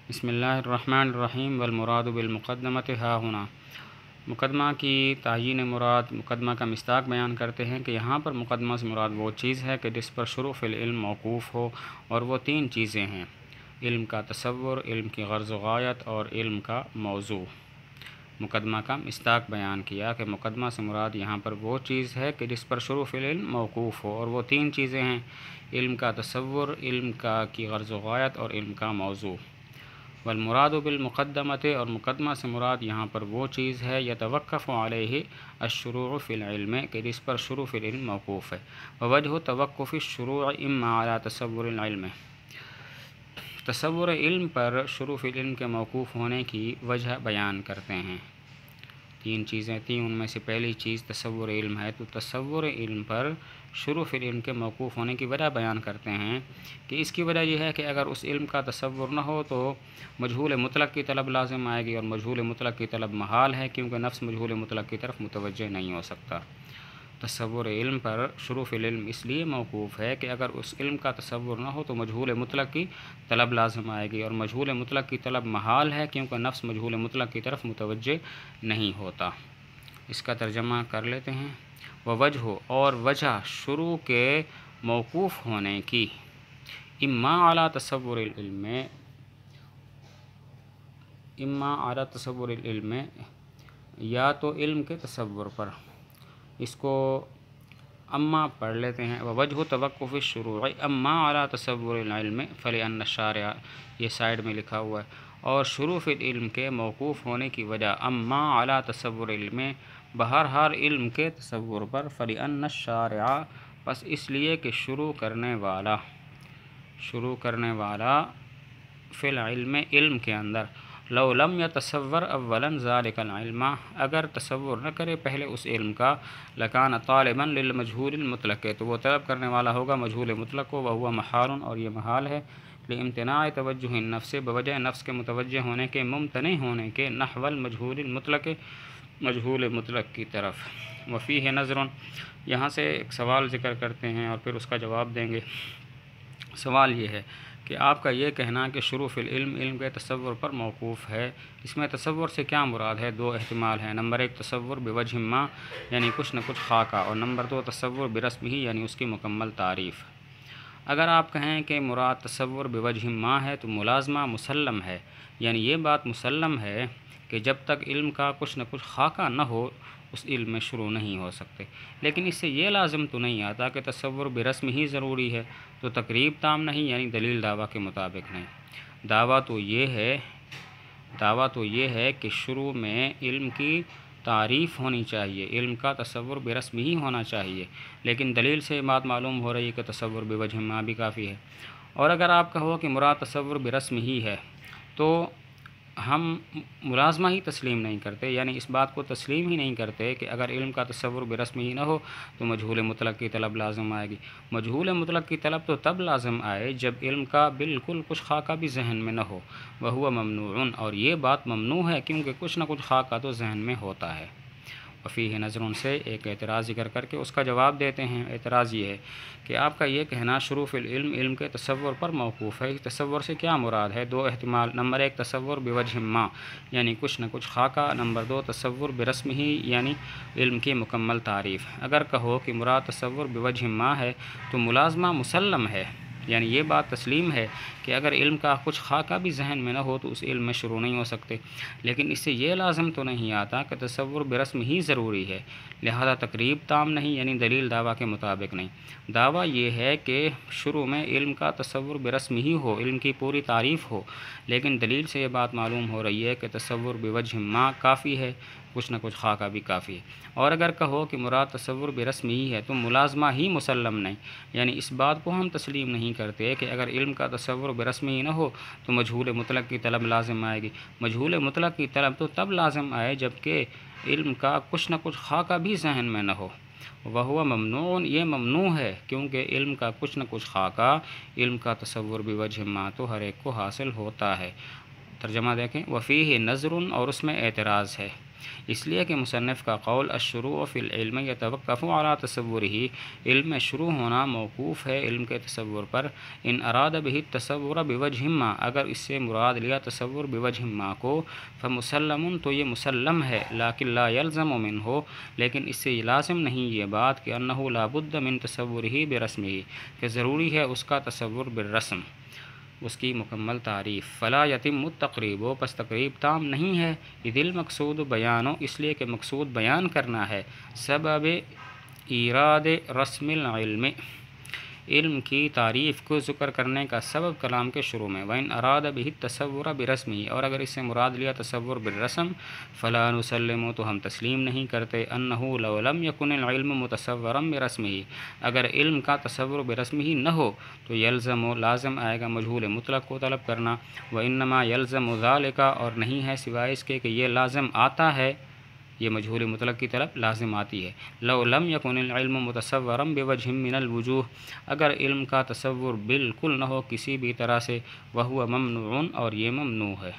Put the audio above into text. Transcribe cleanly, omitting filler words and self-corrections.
بسم اللہ الرحمن الرحیم والمراد بالمقدمۃ ہا ہنا۔ مقدمہ کی تعیین مراد مقدمہ کا مصداق بیان کرتے ہیں کہ یہاں پر مقدمہ سے مراد وہ چیز ہے کہ جس پر شروع فی العلم موقوف ہو، اور وہ تین چیزیں ہیں: علم کا تصور، علم کی غرض و غایت اور علم کا موضوع۔ مقدمہ کا مصداق بیان کیا کہ مقدمہ سے مراد یہاں پر وہ چیز ہے کہ جس پر شروع فی العلم موقوف ہو، اور وہ تین چیزیں ہیں: علم کا تصور، علم کی غرض و غایت اور علم کا موضوع۔ والمراد بالمقدمۃ، اور مقدمہ سے مراد یہاں پر وہ چیز ہے یتوقف علیہ الشروع فی العلم، کہ جس پر شروع فی العلم موقوف ہے۔ ووجہ توقف الشروع اما علی تصور العلم، تصور علم پر شروع فی العلم کے موقوف ہونے کی وجہ بیان کرتے ہیں۔ تین چیزیں تھیں، ان میں سے پہلی چیز تصور علم ہے، تو تصور علم پر شروع فی العلم کے موقوف ہونے کی وجہ بیان کرتے ہیں کہ اس کی وجہ یہ ہے کہ اگر اس علم کا تصور نہ ہو تو مجہول مطلق کی طلب لازم آئے گی، اور مجہول مطلق کی طلب محال ہے، کیونکہ نفس مجہول مطلق کی طرف متوجہ نہیں ہو سکتا۔ تصور علم پر شروع فی العلم اس لیے موقوف ہے کہ اگر اس علم کا تصور نہ ہو تو مجہول مطلق کی طلب لازم آئے گی، اور مجہول مطلق کی طلب محال ہے، کیونکہ نفس مجہول مطلق کی طرف متوجہ نہیں ہوتا۔ اس کا ترجمہ کر لیتے ہیں۔ ووجہ، اور وجہ شروع کے موقوف ہونے کی، اما اعلیٰ تصور العلم، اما اعلیٰ تصور العلم، یا تو علم کے تصور پر، اس کو اما پڑھ لیتے ہیں۔ ووجہ توقف الشروع اما اعلیٰ تصور العلم فلأن الشارع، یہ سائیڈ میں لکھا ہوا ہے، اور شروع فی العلم کے موقوف ہونے کی وجہ اما اعلیٰ تصور العلم، بہرحال علم کے تصور پر، فلأن الشارع، پس اس لیے کہ شروع کرنے والا فی العلم، علم کے اندر، لو لم یتصور اولا ذلک العلم، اگر تصور نہ کرے پہلے اس علم کا، لکان طالبا للمجہول المطلق، تو وہ طلب کرنے والا ہوگا مجہول مطلق کو، وہو محال، اور یہ محال ہے، لامتناع توجہ النفس، بوجہ نفس کے متوجہ ہونے کے، ممتنع ہونے کے، نحو المجہول المطلق، مجہول مطلق کی طرف۔ وفیہ نظر، یہاں سے ایک سوال ذکر کرتے ہیں اور پھر اس کا جواب دیں گے۔ سوال یہ ہے کہ آپ کا یہ کہنا کہ شروع فی العلم علم کے تصور پر موقوف ہے، اس میں تصور سے کیا مراد ہے؟ دو احتمال ہیں: نمبر ایک تصور بوجہ ما، یعنی کچھ نہ کچھ خاکہ، اور نمبر دو تصور برسم ہی، یعنی اس کی مکمل تعریف۔ اگر آپ کہیں کہ مراد تصور بوجہ ما ہے تو ملازمہ مسلم ہے، یعنی یہ بات مسلم ہے کہ جب تک علم کا کچھ نہ کچھ خاکہ نہ ہو اس علم میں شروع نہیں ہو سکتے، لیکن اس سے یہ لازم تو نہیں آتا کہ تصور برسم ہی ضروری ہے، تو تقریب تام نہیں، یعنی دلیل دعویٰ کے مطابق نہیں۔ دعویٰ تو یہ ہے کہ شروع میں علم کی تعریف ہونی چاہیے، علم کا تصور برسم ہی ہونا چاہیے، لیکن دلیل سے بات معلوم ہو رہی ہے کہ تصور بوجہ ما بھی کافی ہے۔ اور اگر آپ کہو کہ مراد تصور برسم ہی ہے تو ہم ملازمہ ہی تسلیم نہیں کرتے، یعنی اس بات کو تسلیم ہی نہیں کرتے کہ اگر علم کا تصور برسم ہی نہ ہو تو مجہول مطلق کی طلب لازم آئے گی۔ مجہول مطلق کی طلب تو تب لازم آئے جب علم کا بالکل کچھ خاکہ بھی ذہن میں نہ ہو، وہو ممنوع، اور یہ بات ممنوع ہے کیونکہ کچھ نہ کچھ خاکہ تو ذہن میں ہوتا ہے۔ وفیہ نظروں سے ایک اعتراض ذکر کر کے اس کا جواب دیتے ہیں۔ اعتراض یہ ہے کہ آپ کا یہ کہنا شروع فی العلم علم کے تصور پر موقوف ہے، اس تصور سے کیا مراد ہے؟ دو احتمال: نمبر ایک تصور بوجہ ما، یعنی کچھ نہ کچھ خاکہ، نمبر دو تصور برسم ہی، یعنی علم کی مکمل تعریف۔ اگر کہو کہ مراد تصور بوجہ ما ہے تو ملازمہ مسلم ہے، یعنی یہ بات تسلیم ہے کہ اگر علم کا کچھ خاکہ بھی ذہن میں نہ ہو تو اس علم میں شروع نہیں ہو سکتے، لیکن اس سے یہ لازم تو نہیں آتا کہ تصور برسم ہی ضروری ہے، لہذا تقریب تام نہیں، یعنی دلیل دعویٰ کے مطابق نہیں۔ دعویٰ یہ ہے کہ شروع میں علم کا تصور برسم ہی ہو، علم کی پوری تعریف ہو، لیکن دلیل سے یہ بات معلوم ہو رہی ہے کہ تصور بوجہ ما کافی ہے، کچھ نہ کچھ خاکہ بھی کافی ہے۔ اور اگر کہو کہ مراد تصور برسم ہی ہے تو ملازمہ ہی مسلم نہیں، یعنی اس بات کو ہم تسلیم نہیں کرتے کہ اگر علم کا تصور برسم ہی نہ ہو تو مجہول مطلق کی طلب لازم آئے گی۔ مجہول مطلق کی طلب تو تب لازم آئے جبکہ علم کا کچھ نہ کچھ خاکہ بھی ذہن میں نہ ہو، وہو ممنوع، یہ ممنوع ہے کیونکہ علم کا کچھ نہ کچھ خاکہ، علم کا تصور بوجہ ما تو ہر ایک کو حاصل ہوتا ہے۔ ترجمہ دیکھیں۔ وفیہ نظر، اور اس میں اعتراض ہے۔ اس لیے کہ مصنف کا قول الشروع فی العلم یتوقف علی تصورہ، علم میں شروع ہونا موقوف ہے علم کے تصور پر، ان اراد بہ التصور بوجہ ما، اگر اس سے مراد لیا تصور بوجہ ما کو، فمسلم، تو یہ مسلم ہے، لیکن لا یلزم منہ، لیکن اس سے لازم نہیں یہ بات کہ انہ لا بد من تصورہ برسمہ، کہ ضروری ہے اس کا تصور بالرسم، اس کی مکمل تعریف۔ فلا یتم التقریب، پس تقریب تام نہیں ہے، اذ المقصود بیانو، اس لیے کہ مقصود بیان کرنا ہے، سبب ایراد رسم العلم، علم کی تعریف کو ذکر کرنے کا سبب کلام کے شروع میں، وَإِنْ أَرَادَ بِهِ التَّصَوُّرَ بِرَسْمِهِ، اور اگر اس سے مراد لیا تصور بالرسم، فَلَا نُسَلِّمُ، تو ہم تسلیم نہیں کرتے، أَنَّهُ لَوْ لَمْ يَكُنِ الْعِلْمُ مُتَصَوَّرًا بِرَسْمِهِ، اگر علم کا تصور برسمه نہ ہو تو یلزم، لازم آئے گا مجہول مطلق کو طلب کرنا، وَإِنَّمَا يَلْزَمُ ذَلِكَ، اور نہیں ہے سوائے اس کے کہ یہ لازم آتا ہے، یہ مجہول مطلق کی طرف لازم آتی ہے، لو لم یکن العلم متصورا بوجہ من الوجوہ، اگر علم کا تصور بالکل نہ ہو کسی بھی طرح سے، وہو ممنوع، اور یہ ممنوع ہے۔